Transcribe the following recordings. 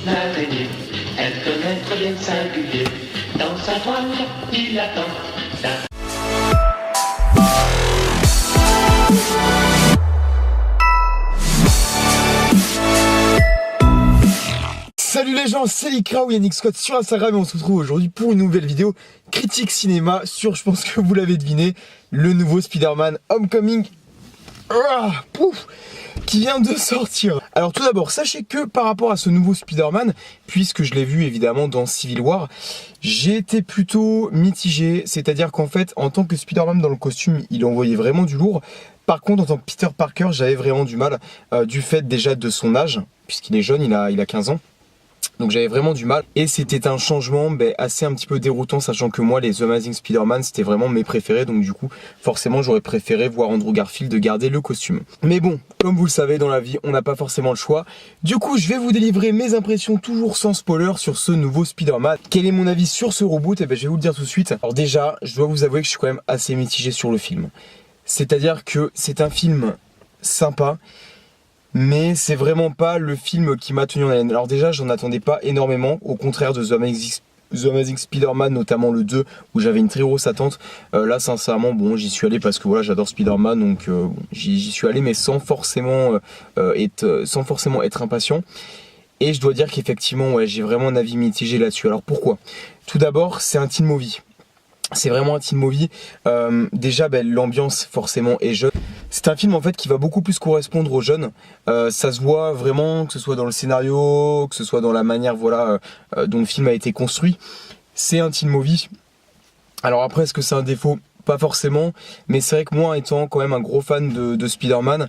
l'araignée, elle connaît très bien singulier. Dans sa toile, il attend. Salut les gens, c'est Likra ou Yannick Scott sur Instagram et on se retrouve aujourd'hui pour une nouvelle vidéo critique cinéma sur, je pense que vous l'avez deviné, le nouveau Spider-Man Homecoming qui vient de sortir. Alors tout d'abord, sachez que par rapport à ce nouveau Spider-Man, puisque je l'ai vu évidemment dans Civil War, j'ai été plutôt mitigé, c'est-à-dire qu'en fait, en tant que Spider-Man dans le costume, il envoyait vraiment du lourd. Par contre, en tant que Peter Parker, j'avais vraiment du mal, du fait déjà de son âge, puisqu'il est jeune, il a 15 ans. Donc j'avais vraiment du mal et c'était un changement assez un petit peu déroutant, sachant que moi les The Amazing Spider-Man c'était vraiment mes préférés, donc du coup forcément j'aurais préféré voir Andrew Garfield garder le costume. Mais bon, comme vous le savez dans la vie on n'a pas forcément le choix. Du coup je vais vous délivrer mes impressions toujours sans spoiler sur ce nouveau Spider-Man. Quel est mon avis sur ce reboot? Je vais vous le dire tout de suite. Alors déjà je dois vous avouer que je suis quand même assez mitigé sur le film. C'est-à-dire que c'est un film sympa, mais c'est vraiment pas le film qui m'a tenu en haleine. Alors déjà, j'en attendais pas énormément, au contraire de The Amazing Spider-Man, notamment le 2, où j'avais une très grosse attente. Là, sincèrement, bon, j'y suis allé parce que voilà, j'adore Spider-Man, donc j'y suis allé, mais sans forcément être impatient. Et je dois dire qu'effectivement, ouais, j'ai vraiment un avis mitigé là-dessus. Alors pourquoi? Tout d'abord, c'est un teen movie. C'est vraiment un teen movie. Déjà, l'ambiance forcément est jeune. C'est un film en fait qui va beaucoup plus correspondre aux jeunes. Ça se voit vraiment, que ce soit dans le scénario, que ce soit dans la manière dont le film a été construit. C'est un teen movie. Alors après, est-ce que c'est un défaut? Pas forcément. Mais c'est vrai que moi, étant quand même un gros fan de Spider-Man,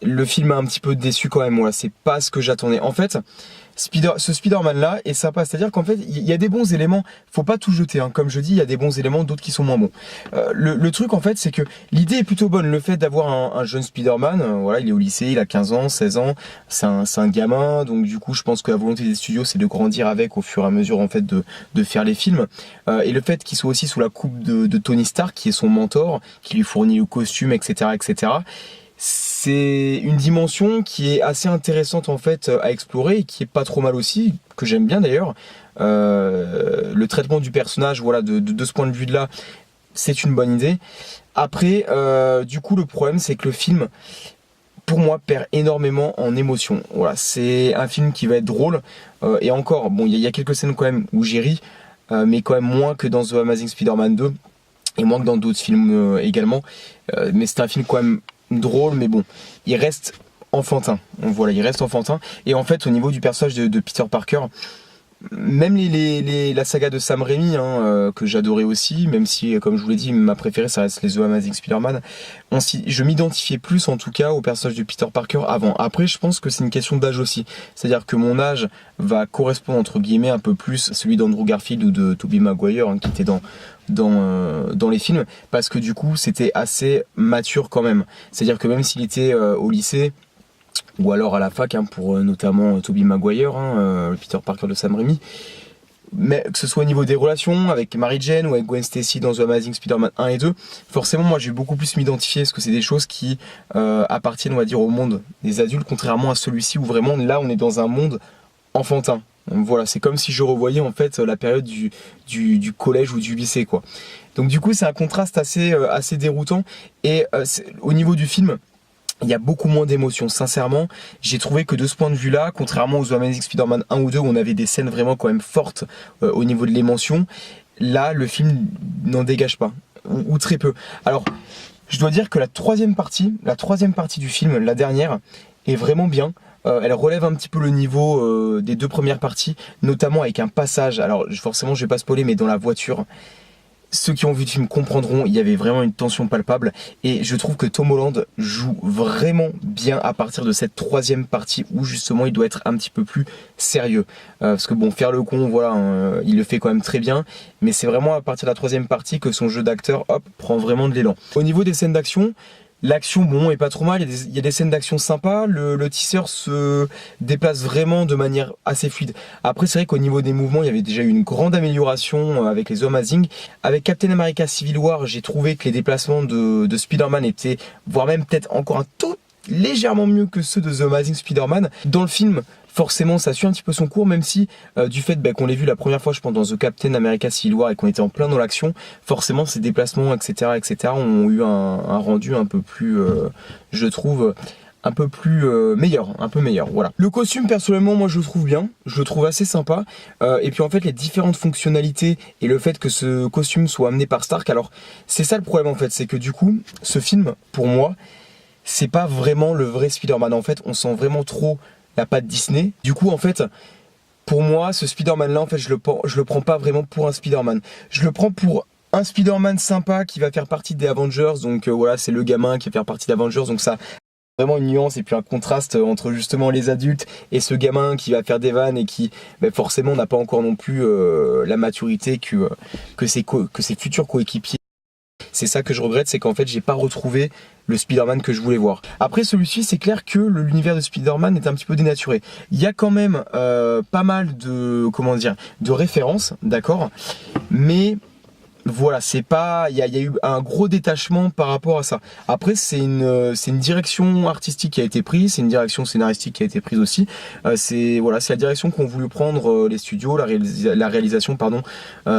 le film m'a un petit peu déçu quand même. Voilà, c'est pas ce que j'attendais. En fait, ce Spider-Man là est sympa, c'est-à-dire qu'en fait il y a des bons éléments, faut pas tout jeter, hein. Comme je dis, il y a des bons éléments, d'autres qui sont moins bons. Le truc en fait c'est que l'idée est plutôt bonne, le fait d'avoir un jeune Spider-Man, voilà, il est au lycée, il a 15 ans, 16 ans, c'est un gamin, donc du coup je pense que la volonté des studios c'est de grandir avec au fur et à mesure en fait de faire les films, et le fait qu'il soit aussi sous la coupe de Tony Stark qui est son mentor, qui lui fournit le costume, etc. C'est une dimension qui est assez intéressante en fait à explorer et qui est pas trop mal aussi, que j'aime bien d'ailleurs. Le traitement du personnage, voilà, de ce point de vue là, c'est une bonne idée. Après, du coup, le problème c'est que le film, pour moi, perd énormément en émotion. Voilà, c'est un film qui va être drôle, et encore, bon, il y a quelques scènes quand même où j'ai ri, mais quand même moins que dans The Amazing Spider-Man 2 et moins que dans d'autres films également. Mais c'est un film quand même drôle, mais bon, il reste enfantin. Voilà, il reste enfantin. Et en fait, au niveau du personnage de Peter Parker, même la saga de Sam Raimi, que j'adorais aussi, même si, comme je vous l'ai dit, ma préférée, ça reste les The Amazing Spider-Man, je m'identifiais plus, en tout cas, au personnage de Peter Parker avant. Après, je pense que c'est une question d'âge aussi. C'est-à-dire que mon âge va correspondre, entre guillemets, un peu plus à celui d'Andrew Garfield ou de Tobey Maguire, qui était dans les films, parce que du coup c'était assez mature quand même. C'est-à-dire que même s'il était au lycée ou alors à la fac, pour notamment Tobey Maguire, le Peter Parker de Sam Raimi, mais que ce soit au niveau des relations avec Mary Jane ou avec Gwen Stacy dans The Amazing Spider-Man 1 et 2, forcément moi j'ai beaucoup plus m'identifier, parce que c'est des choses qui appartiennent, on va dire, au monde des adultes, contrairement à celui-ci où vraiment là on est dans un monde enfantin. Voilà, c'est comme si je revoyais en fait la période du collège ou du lycée, quoi. Donc du coup c'est un contraste assez déroutant, et au niveau du film il y a beaucoup moins d'émotions. Sincèrement, j'ai trouvé que de ce point de vue là, contrairement aux The Amazing Spider-Man 1 ou 2 où on avait des scènes vraiment quand même fortes au niveau de l'émotion, là le film n'en dégage pas, ou très peu. Alors je dois dire que la troisième partie du film, la dernière, est vraiment bien. Elle relève un petit peu le niveau des deux premières parties, notamment avec un passage, alors forcément je vais pas spoiler, mais dans la voiture. Ceux qui ont vu le film comprendront, il y avait vraiment une tension palpable, et je trouve que Tom Holland joue vraiment bien à partir de cette troisième partie où justement il doit être un petit peu plus sérieux, parce que bon, faire le con, voilà, il le fait quand même très bien, mais c'est vraiment à partir de la troisième partie que son jeu d'acteur, prend vraiment de l'élan. Au niveau des scènes d'action, l'action, bon, est pas trop mal, il y a des scènes d'action sympas, le tisseur se déplace vraiment de manière assez fluide. Après, c'est vrai qu'au niveau des mouvements, il y avait déjà eu une grande amélioration avec les The Amazing. Avec Captain America Civil War, j'ai trouvé que les déplacements de Spider-Man étaient, voire même peut-être encore un tout légèrement mieux que ceux de The Amazing Spider-Man. Dans le film, forcément ça suit un petit peu son cours, même si du fait qu'on l'ait vu la première fois je pense dans The Captain America Civil War et qu'on était en plein dans l'action, forcément ces déplacements etc ont eu un rendu un peu plus je trouve un peu plus meilleur, un peu meilleur, voilà. Le costume personnellement moi je le trouve bien, je le trouve assez sympa, et puis en fait les différentes fonctionnalités et le fait que ce costume soit amené par Stark, alors c'est ça le problème en fait, c'est que du coup ce film pour moi c'est pas vraiment le vrai Spider-Man, en fait on sent vraiment trop la patte Disney, du coup en fait pour moi ce Spider-Man là en fait je le prends pas vraiment pour un Spider-Man, je le prends pour un Spider-Man sympa qui va faire partie des Avengers, donc voilà c'est le gamin qui va faire partie des Avengers, donc ça vraiment une nuance et puis un contraste entre justement les adultes et ce gamin qui va faire des vannes et qui forcément n'a pas encore non plus la maturité que ses futurs coéquipiers. C'est ça que je regrette, c'est qu'en fait j'ai pas retrouvé le Spider-Man que je voulais voir. Après celui-ci c'est clair que l'univers de Spider-Man est un petit peu dénaturé. Il y a quand même pas mal de de références, d'accord, mais voilà, c'est pas, il y a eu un gros détachement par rapport à ça. Après, c'est une direction artistique qui a été prise, c'est une direction scénaristique qui a été prise aussi. C'est la direction qu'ont voulu prendre les studios, la réalisation, pardon,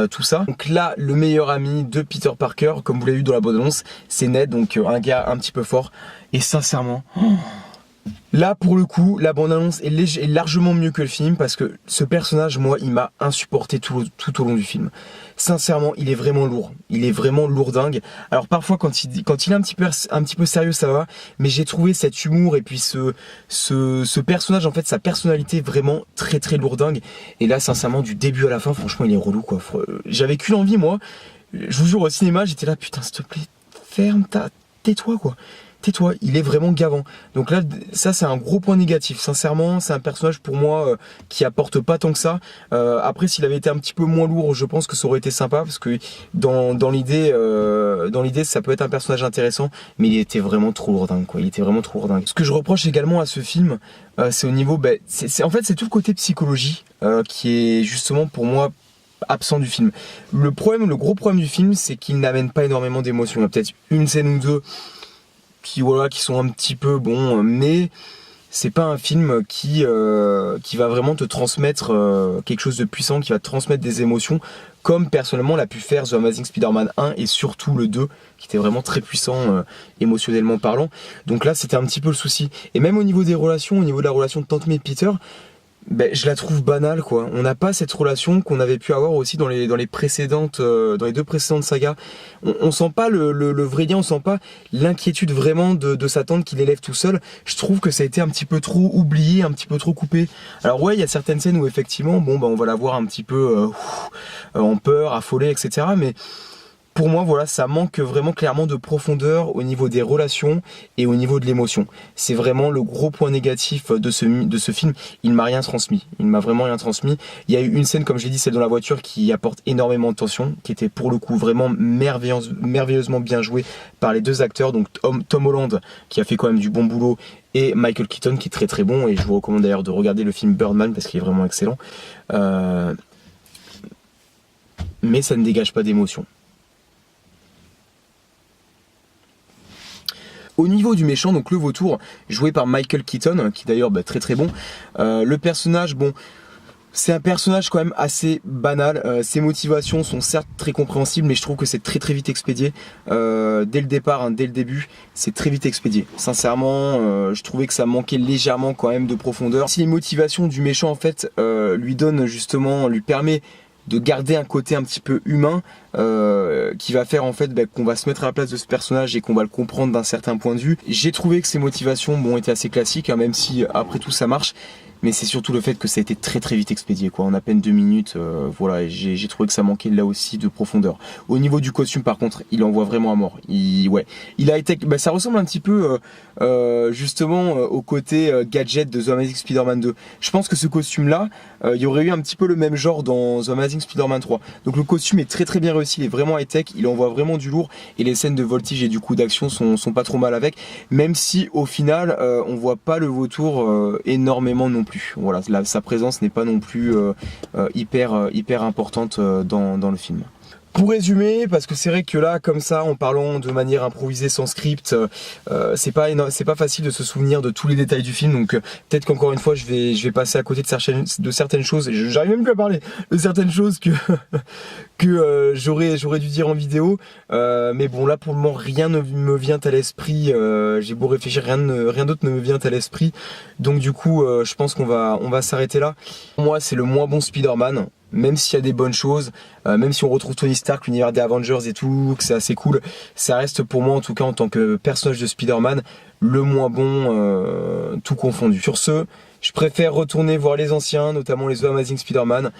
tout ça. Donc là, le meilleur ami de Peter Parker, comme vous l'avez vu dans la bande-annonce, c'est Ned, donc un gars un petit peu fort. Et sincèrement. Là pour le coup la bande-annonce est largement mieux que le film parce que ce personnage moi il m'a insupporté tout au long du film. Sincèrement il est vraiment lourd, il est vraiment lourdingue. Alors parfois quand il est un petit peu sérieux ça va, mais j'ai trouvé cet humour et puis ce personnage en fait sa personnalité vraiment très très lourdingue. Et là sincèrement du début à la fin franchement il est relou quoi. J'avais qu'une envie moi, je vous jure au cinéma j'étais là putain s'il te plaît tais-toi quoi. Tais-toi, il est vraiment gavant. Donc là, ça c'est un gros point négatif. Sincèrement, c'est un personnage pour moi qui apporte pas tant que ça. Après, s'il avait été un petit peu moins lourd, je pense que ça aurait été sympa parce que dans l'idée, ça peut être un personnage intéressant, mais il était vraiment trop lourdingue, quoi. Il était vraiment trop lourdingue. Ce que je reproche également à ce film, c'est au niveau, en fait, c'est tout le côté psychologie qui est justement pour moi absent du film. Le gros problème du film, c'est qu'il n'amène pas énormément d'émotions. Il y a peut-être une scène ou deux qui sont un petit peu bons, mais c'est pas un film qui va vraiment te transmettre quelque chose de puissant, qui va te transmettre des émotions, comme personnellement l'a pu faire The Amazing Spider-Man 1 et surtout le 2, qui était vraiment très puissant émotionnellement parlant. Donc là c'était un petit peu le souci. Et même au niveau des relations, au niveau de la relation de Tante May et Peter, je la trouve banale quoi. On n'a pas cette relation qu'on avait pu avoir aussi dans les deux précédentes sagas. On sent pas le vrai lien, on sent pas l'inquiétude vraiment de sa tante qui l'élève tout seul. Je trouve que ça a été un petit peu trop oublié, un petit peu trop coupé. Alors ouais, il y a certaines scènes où effectivement, on va la voir un petit peu en peur, affolée, etc. Mais pour moi, voilà, ça manque vraiment clairement de profondeur au niveau des relations et au niveau de l'émotion. C'est vraiment le gros point négatif de ce film. Il m'a rien transmis. Il m'a vraiment rien transmis. Il y a eu une scène, comme j'ai dit, celle dans la voiture, qui apporte énormément de tension, qui était pour le coup vraiment merveilleusement bien jouée par les deux acteurs. Donc Tom Holland, qui a fait quand même du bon boulot, et Michael Keaton, qui est très très bon. Et je vous recommande d'ailleurs de regarder le film Birdman parce qu'il est vraiment excellent. Mais ça ne dégage pas d'émotion. Au niveau du méchant, donc le vautour, joué par Michael Keaton, qui d'ailleurs très très bon. Le personnage, c'est un personnage quand même assez banal. Ses motivations sont certes très compréhensibles, mais je trouve que c'est très très vite expédié. Dès le départ, dès le début, c'est très vite expédié. Sincèrement, je trouvais que ça manquait légèrement quand même de profondeur. Si les motivations du méchant en fait lui permet de garder un côté un petit peu humain qui va faire en fait qu'on va se mettre à la place de ce personnage et qu'on va le comprendre d'un certain point de vue. J'ai trouvé que ses motivations étaient assez classiques, même si après tout ça marche. Mais c'est surtout le fait que ça a été très très vite expédié quoi, en à peine 2 minutes, voilà, et j'ai trouvé que ça manquait là aussi de profondeur. Au niveau du costume par contre, il envoie vraiment à mort. Il a été, ça ressemble un petit peu justement au côté gadget de The Amazing Spider-Man 2. Je pense que ce costume là, il y aurait eu un petit peu le même genre dans The Amazing Spider-Man 3. Donc le costume est très très bien réussi, il est vraiment high-tech, il envoie vraiment du lourd et les scènes de voltige et du coup d'action sont pas trop mal avec, même si au final on voit pas le vautour énormément non plus. Voilà, sa présence n'est pas non plus hyper importante dans le film. Pour résumer, parce que c'est vrai que là, comme ça, en parlant de manière improvisée sans script, c'est pas facile de se souvenir de tous les détails du film. Donc peut-être qu'encore une fois, je vais passer à côté de certaines choses. J'arrive même plus à parler de certaines choses que j'aurais dû dire en vidéo. Mais bon, là pour le moment, rien ne me vient à l'esprit. J'ai beau réfléchir, rien d'autre ne me vient à l'esprit. Donc du coup, je pense qu'on va s'arrêter là. Pour moi, c'est le moins bon Spider-Man. Même s'il y a des bonnes choses, même si on retrouve Tony Stark, l'univers des Avengers et tout, que c'est assez cool, ça reste pour moi en tout cas en tant que personnage de Spider-Man le moins bon, tout confondu. Sur ce, je préfère retourner voir les anciens, notamment les The Amazing Spider-Man.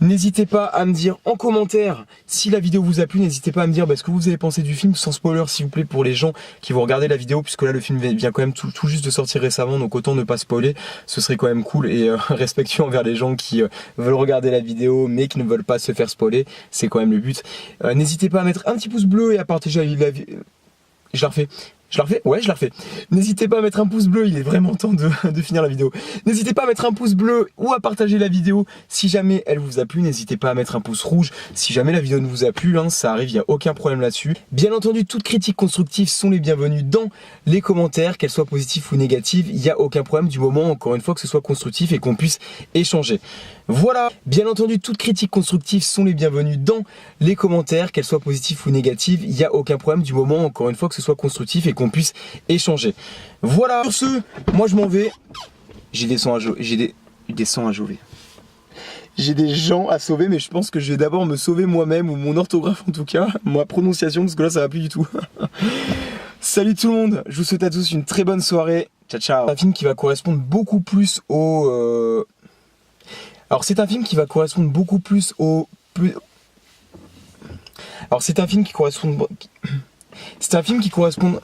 N'hésitez pas à me dire en commentaire si la vidéo vous a plu, n'hésitez pas à me dire ce que vous avez pensé du film, sans spoiler s'il vous plaît pour les gens qui vont regarder la vidéo, puisque là le film vient quand même tout juste de sortir récemment, donc autant ne pas spoiler, ce serait quand même cool et respectueux envers les gens qui veulent regarder la vidéo mais qui ne veulent pas se faire spoiler, c'est quand même le but. N'hésitez pas à mettre un petit pouce bleu et à partager la vidéo. Je la refais. Ouais, je la refais. N'hésitez pas à mettre un pouce bleu, il est vraiment temps de finir la vidéo. N'hésitez pas à mettre un pouce bleu ou à partager la vidéo si jamais elle vous a plu. N'hésitez pas à mettre un pouce rouge si jamais la vidéo ne vous a plu, hein, ça arrive, il n'y a aucun problème là-dessus. Bien entendu, toutes critiques constructives sont les bienvenues dans les commentaires, qu'elles soient positives ou négatives, il n'y a aucun problème du moment, encore une fois, que ce soit constructif et qu'on puisse échanger. Voilà, bien entendu, toutes critiques constructives sont les bienvenues dans les commentaires, qu'elles soient positives ou négatives, il n'y a aucun problème du moment, encore une fois, que ce soit constructif et qu'on puisse échanger. Voilà, sur ce, moi je m'en vais, j'ai des sangs à sauver. J'ai des gens à sauver, mais je pense que je vais d'abord me sauver moi-même, ou mon orthographe en tout cas, ma prononciation, parce que là ça va plus du tout. Salut tout le monde, je vous souhaite à tous une très bonne soirée, ciao ciao. Un film qui va correspondre beaucoup plus au... Alors c'est un film qui va correspondre beaucoup plus au... Alors c'est un film qui correspond... C'est un film qui correspond...